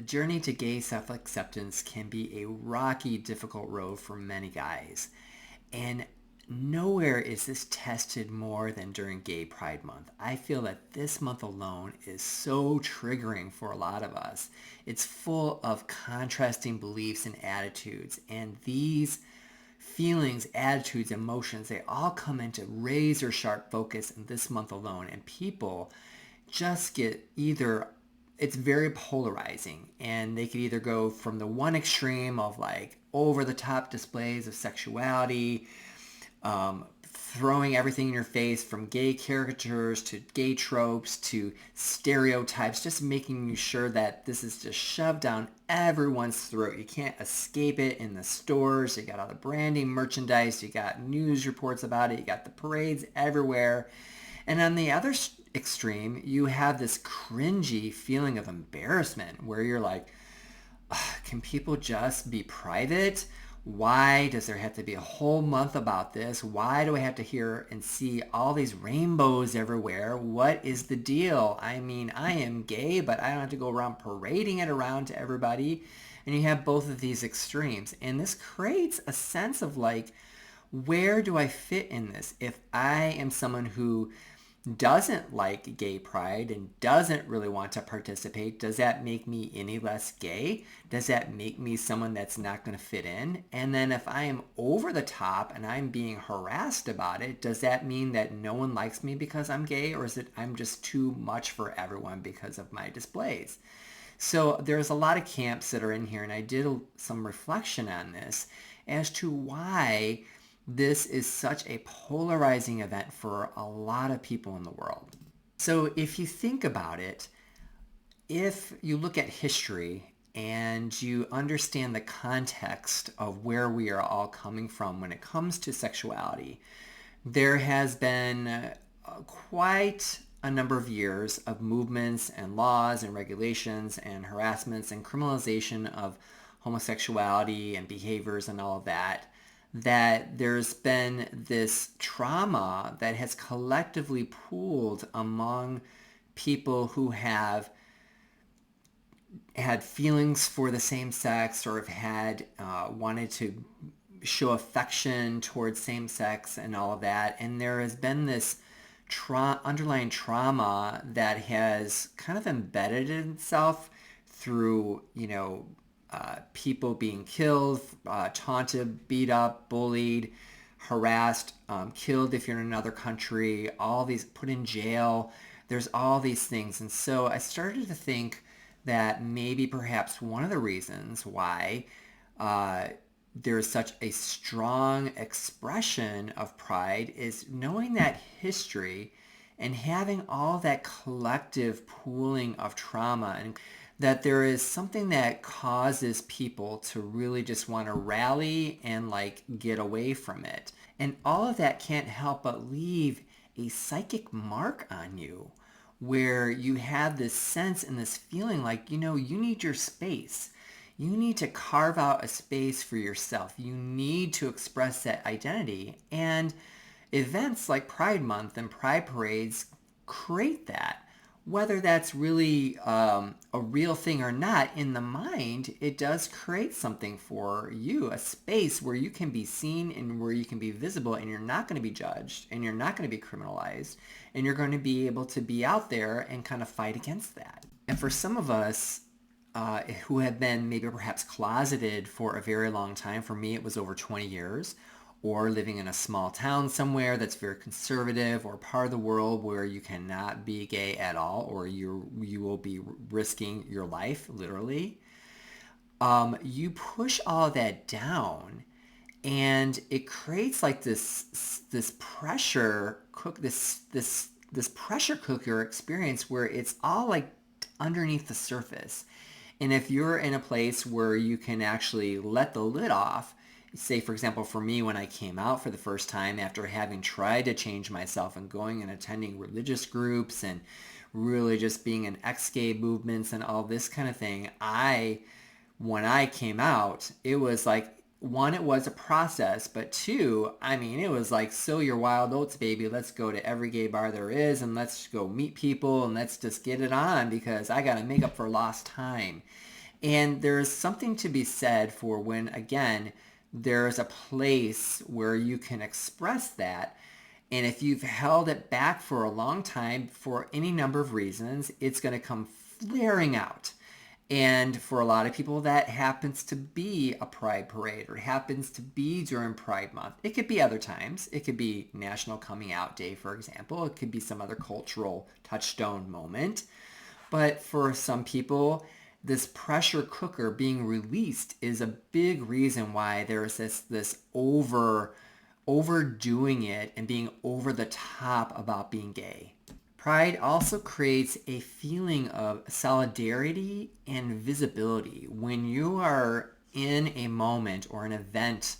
the journey to gay self-acceptance can be a rocky, difficult road for many guys. And nowhere is this tested more than during Gay Pride Month. I feel that this month alone is so triggering for a lot of us. It's full of contrasting beliefs and attitudes, and these feelings, attitudes, emotions, they all come into razor sharp focus in this month alone, and people just get either, it's very polarizing, and they could either go from the one extreme of like over the top displays of sexuality, throwing everything in your face, from gay caricatures to gay tropes to stereotypes, just making you sure that this is just shoved down everyone's throat. You can't escape it in the stores. You got all the branding, merchandise, you got news reports about it, you got the parades everywhere. And on the other extreme, you have this cringy feeling of embarrassment where you're like, can people just be private? Why does there have to be a whole month about this? Why do I have to hear and see all these rainbows everywhere? What is the deal? I mean, I am gay, but I don't have to go around parading it around to everybody. And you have both of these extremes. And this creates a sense of like, where do I fit in this? If I am someone who doesn't like gay pride and doesn't really want to participate, does that make me any less gay? Does that make me someone that's not going to fit in? And then if I am over the top and I'm being harassed about it, does that mean that no one likes me because I'm gay, or is it I'm just too much for everyone because of my displays? So there's a lot of camps that are in here, and I did some reflection on this as to why this is such a polarizing event for a lot of people in the world. So if you think about it, if you look at history and you understand the context of where we are all coming from when it comes to sexuality, there has been quite a number of years of movements and laws and regulations and harassments and criminalization of homosexuality and behaviors and all of that, that there's been this trauma that has collectively pooled among people who have had feelings for the same sex, or have had wanted to show affection towards same sex and all of that. And there has been this underlying trauma that has kind of embedded itself through, people being killed, taunted, beat up, bullied, harassed, killed if you're in another country, all these, put in jail. There's all these things. And so I started to think that maybe perhaps one of the reasons why there's such a strong expression of pride is knowing that history and having all that collective pooling of trauma, and that there is something that causes people to really just want to rally and like get away from it. And all of that can't help but leave a psychic mark on you, where you have this sense and this feeling like, you need your space. You need to carve out a space for yourself. You need to express that identity. And events like Pride Month and Pride Parades create that. Whether that's really a real thing or not, in the mind, it does create something for you, a space where you can be seen and where you can be visible, and you're not going to be judged and you're not going to be criminalized, and you're going to be able to be out there and kind of fight against that. And for some of us who have been maybe perhaps closeted for a very long time, for me it was over 20 years, or living in a small town somewhere that's very conservative, or part of the world where you cannot be gay at all, or you will be risking your life, literally. You push all that down, and it creates like this pressure cook this pressure cooker experience where it's all like underneath the surface. And if you're in a place where you can actually let the lid off, say, for example, for me, when I came out for the first time after having tried to change myself and going and attending religious groups and really just being in ex-gay movements and all this kind of thing, when I came out, it was like, one, it was a process, but two, it was like, sow your wild oats, baby. Let's go to every gay bar there is, and let's go meet people, and let's just get it on, because I got to make up for lost time. And there's something to be said for when, again, there's a place where you can express that. And if you've held it back for a long time for any number of reasons, it's going to come flaring out. And for a lot of people, that happens to be a Pride parade or happens to be during Pride Month. It could be other times. It could be National Coming Out Day, for example. It could be some other cultural touchstone moment. But for some people, this pressure cooker being released is a big reason why there's this overdoing it and being over the top about being gay. Pride also creates a feeling of solidarity and visibility. When you are in a moment or an event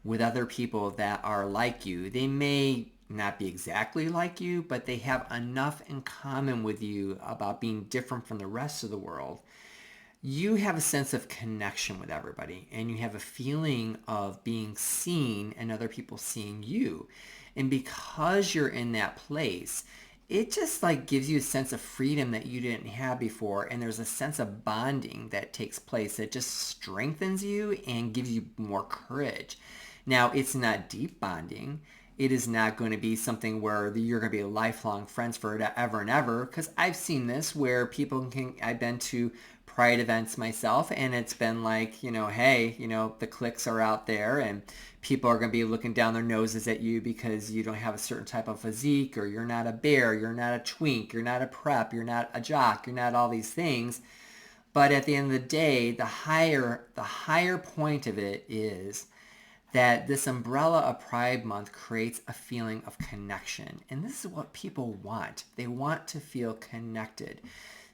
with other people that are like you, they may not be exactly like you, but they have enough in common with you about being different from the rest of the world. You have a sense of connection with everybody, and you have a feeling of being seen and other people seeing you. And because you're in that place, it just like gives you a sense of freedom that you didn't have before. And there's a sense of bonding that takes place that just strengthens you and gives you more courage. Now, it's not deep bonding. It is not going to be something where you're going to be lifelong friends forever and ever. Because I've seen this where I've been to Pride events myself, and it's been like, hey, the cliques are out there and people are going to be looking down their noses at you because you don't have a certain type of physique, or you're not a bear, you're not a twink, you're not a prep, you're not a jock, you're not all these things. But at the end of the day, the higher point of it is that this umbrella of Pride Month creates a feeling of connection. And this is what people want. They want to feel connected.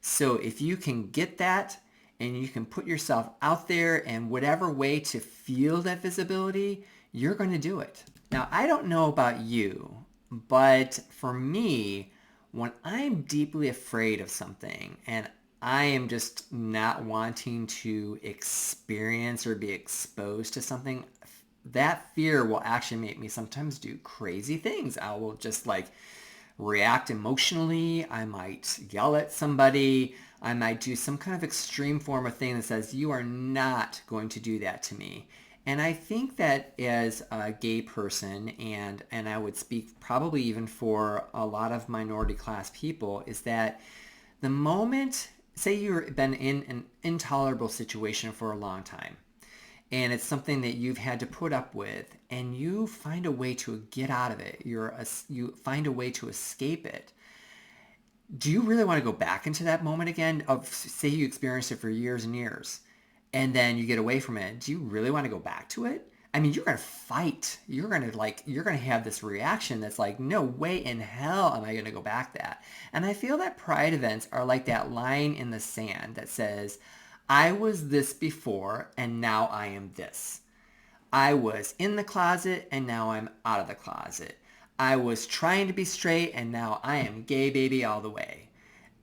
So if you can get that and you can put yourself out there in whatever way to feel that visibility, you're going to do it. Now, I don't know about you, but for me, when I'm deeply afraid of something and I am just not wanting to experience or be exposed to something, that fear will actually make me sometimes do crazy things. I will just like react emotionally. I might yell at somebody. I might do some kind of extreme form of thing that says, you are not going to do that to me. And I think that as a gay person, and I would speak probably even for a lot of minority class people, is that the moment, say you've been in an intolerable situation for a long time, and it's something that you've had to put up with, and you find a way to get out of it. You find a way to escape it. Do you really want to go back into that moment again of, say you experienced it for years and years, and then you get away from it? Do you really want to go back to it? I mean, you're going to fight. You're going to have this reaction that's like, no way in hell am I going to go back that. And I feel that Pride events are like that line in the sand that says, I was this before, and now I am this. I was in the closet, and now I'm out of the closet. I was trying to be straight, and now I am gay baby all the way.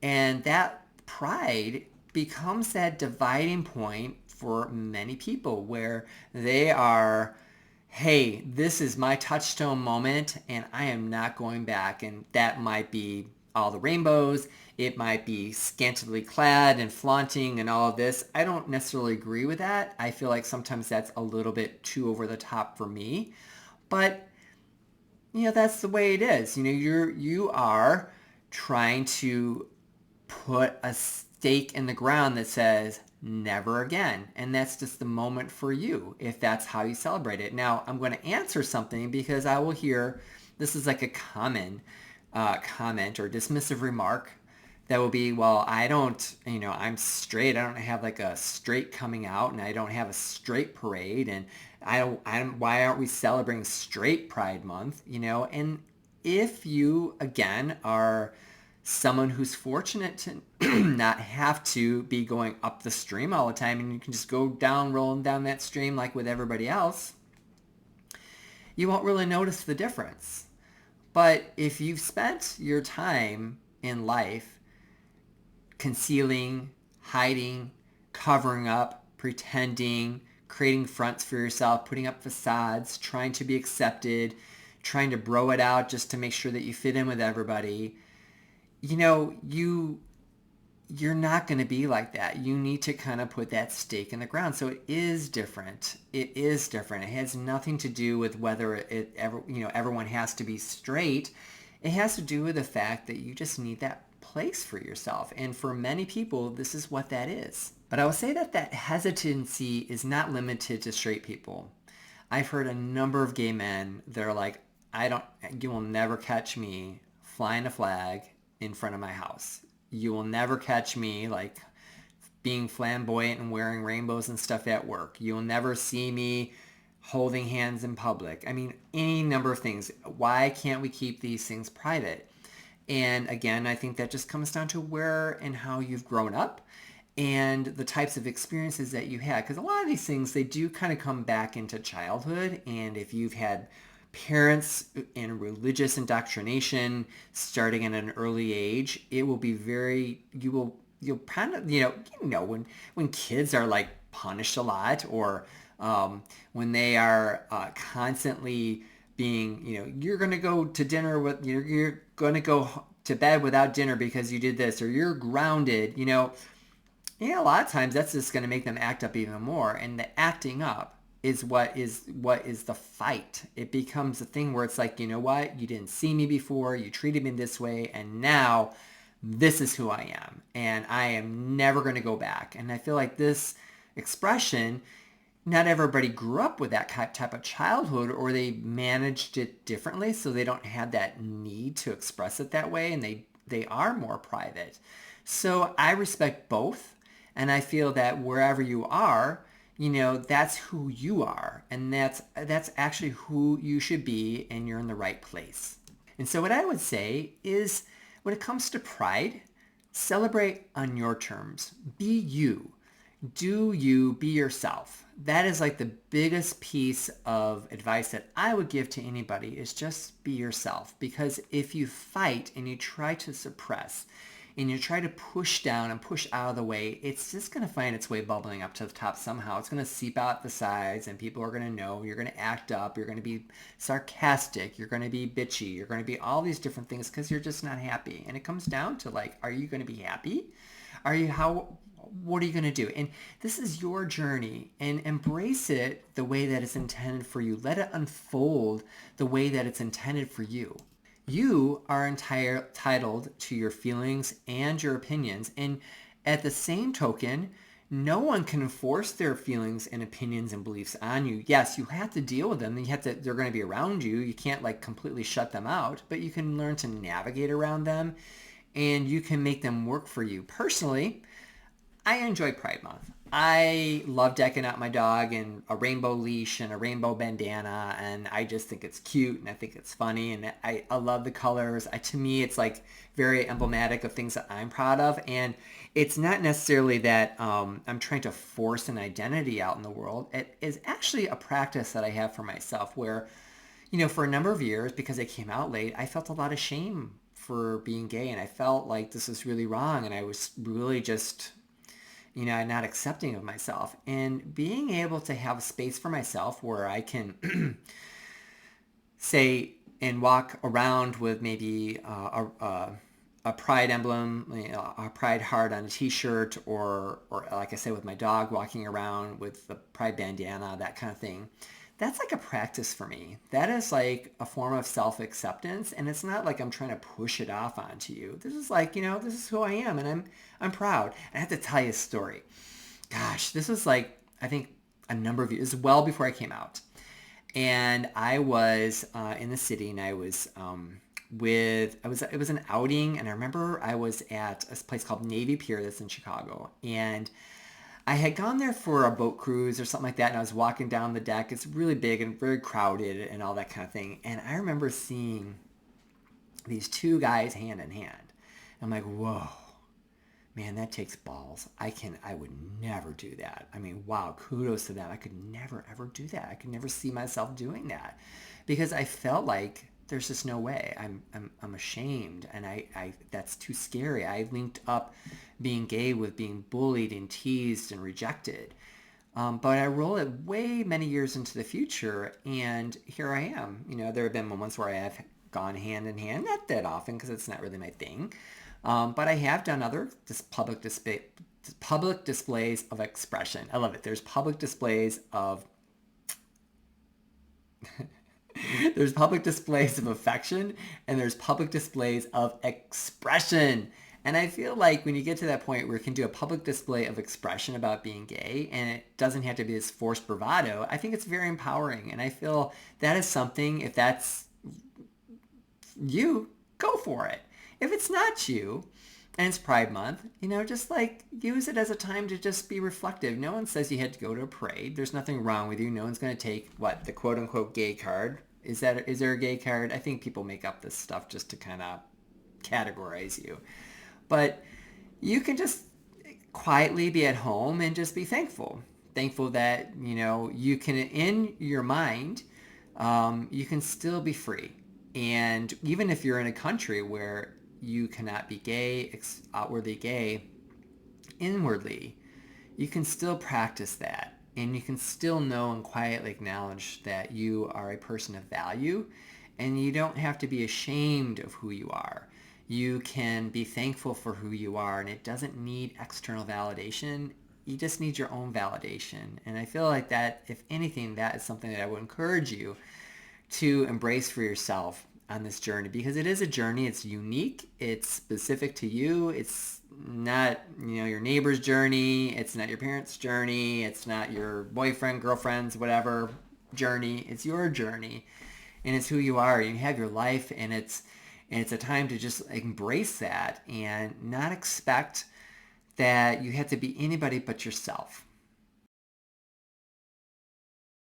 And that pride becomes that dividing point for many people where they are, hey, this is my touchstone moment, and I am not going back. And that might be all the rainbows. It might be scantily clad and flaunting and all of this. I don't necessarily agree with that. I feel like sometimes that's a little bit too over the top for me. But, that's the way it is. You are trying to put a stake in the ground that says, never again. And that's just the moment for you, if that's how you celebrate it. Now, I'm going to answer something because I will hear, this is like a common comment or dismissive remark that will be, well, I don't, I'm straight. I don't have like a straight coming out, and I don't have a straight parade, and why aren't we celebrating straight Pride Month? And if you, again, are someone who's fortunate to not have to be going up the stream all the time, and you can just go down, rolling down that stream like with everybody else, you won't really notice the difference. But if you've spent your time in life concealing, hiding, covering up, pretending, creating fronts for yourself, putting up facades, trying to be accepted, trying to bro it out just to make sure that you fit in with everybody, you you're not going to be like that. You need to kind of put that stake in the ground. So it is different. It is different. It has nothing to do with whether it ever, everyone has to be straight. It has to do with the fact that you just need that place for yourself. And for many people, this is what that is. But I will say that that hesitancy is not limited to straight people. I've heard a number of gay men that are like, you will never catch me flying a flag in front of my house. You will never catch me like being flamboyant and wearing rainbows and stuff at work. You will never see me holding hands in public. I mean, any number of things. Why can't we keep these things private? And again, I think that just comes down to where and how you've grown up and the types of experiences that you had. Because a lot of these things, they do kind of come back into childhood. And if you've had parents in religious indoctrination starting at an early age, it will be you'll kind of, when kids are like punished a lot, or when they are constantly being, you're going to go to dinner with, you're going to go to bed without dinner because you did this, or you're grounded, a lot of times that's just going to make them act up even more. And the acting up is what is the fight. It becomes a thing where it's like, you know what? You didn't see me before. You treated me this way. And now this is who I am. And I am never going to go back. And I feel like this expression, not everybody grew up with that type of childhood, or they managed it differently. So they don't have that need to express it that way. And they are more private. So I respect both. And I feel that wherever you are, that's who you are. And that's actually who you should be, and you're in the right place. And so what I would say is, when it comes to pride, celebrate on your terms. Be you. Do you, be yourself. That is like the biggest piece of advice that I would give to anybody, is just be yourself. Because if you fight and you try to suppress, and you try to push down and push out of the way, it's just going to find its way bubbling up to the top somehow. It's going to seep out the sides, and people are going to know. You're going to act up. You're going to be sarcastic. You're going to be bitchy. You're going to be all these different things because you're just not happy. And it comes down to like, are you going to be happy? What are you going to do? And this is your journey, and embrace it the way that it's intended for you. Let it unfold the way that it's intended for you. You are entitled to your feelings and your opinions. And at the same token, no one can force their feelings and opinions and beliefs on you. Yes, you have to deal with them. They're going to be around you. You can't like completely shut them out, but you can learn to navigate around them, and you can make them work for you. Personally, I enjoy Pride Month. I love decking out my dog in a rainbow leash and a rainbow bandana, and I just think it's cute, and I think it's funny, and I love the colors. To me, it's like very emblematic of things that I'm proud of, and it's not necessarily that I'm trying to force an identity out in the world. It is actually a practice that I have for myself where, for a number of years, because I came out late, I felt a lot of shame for being gay, and I felt like this was really wrong, and I was really just not accepting of myself. And being able to have a space for myself where I can say and walk around with maybe a pride emblem, a pride heart on a t-shirt, or like I said, with my dog, walking around with the pride bandana, that kind of thing. That's like a practice for me. That is like a form of self-acceptance, and it's not like I'm trying to push it off onto you. This is like, this is who I am, and I'm proud. And I have to tell you a story. Gosh, this was like, I think a number of years, well before I came out. And I was in the city, and I was it was an outing, and I remember I was at a place called Navy Pier that's in Chicago, and I had gone there for a boat cruise or something like that, and I was walking down the deck. It's really big and very crowded and all that kind of thing. And I remember seeing these two guys hand in hand. I'm like, whoa, man, that takes balls. I would never do that. I mean, wow, kudos to them. I could never, ever do that. I could never see myself doing that, because I felt like there's just no way. I'm ashamed, and I that's too scary. I linked up being gay with being bullied and teased and rejected. But I roll it way many years into the future, and here I am. There have been moments where I have gone hand in hand, not that often because it's not really my thing. But I have done other public displays of expression. I love it. There's public displays of there's public displays of affection and there's public displays of expression. And I feel like when you get to that point where you can do a public display of expression about being gay and it doesn't have to be this forced bravado, I think it's very empowering. And I feel that is something, if that's you, go for it. If it's not you, and it's Pride Month, just like use it as a time to just be reflective. No one says you had to go to a parade. There's nothing wrong with you. No one's going to take the quote unquote gay card. Is there a gay card? I think people make up this stuff just to kind of categorize you. But you can just quietly be at home and just be thankful. Thankful that, you can, in your mind, you can still be free. And even if you're in a country where you cannot be gay, outwardly gay, inwardly, you can still practice that. And you can still know and quietly acknowledge that you are a person of value. And you don't have to be ashamed of who you are. You can be thankful for who you are. And it doesn't need external validation. You just need your own validation. And I feel like that, if anything, that is something that I would encourage you to embrace for yourself on this journey, because it is a journey. It's unique. It's specific to you. It's not, your neighbor's journey. It's not your parents' journey. It's not your boyfriend, girlfriend's, whatever journey. It's your journey, and it's who you are. You have your life, and it's a time to just embrace that and not expect that you have to be anybody but yourself.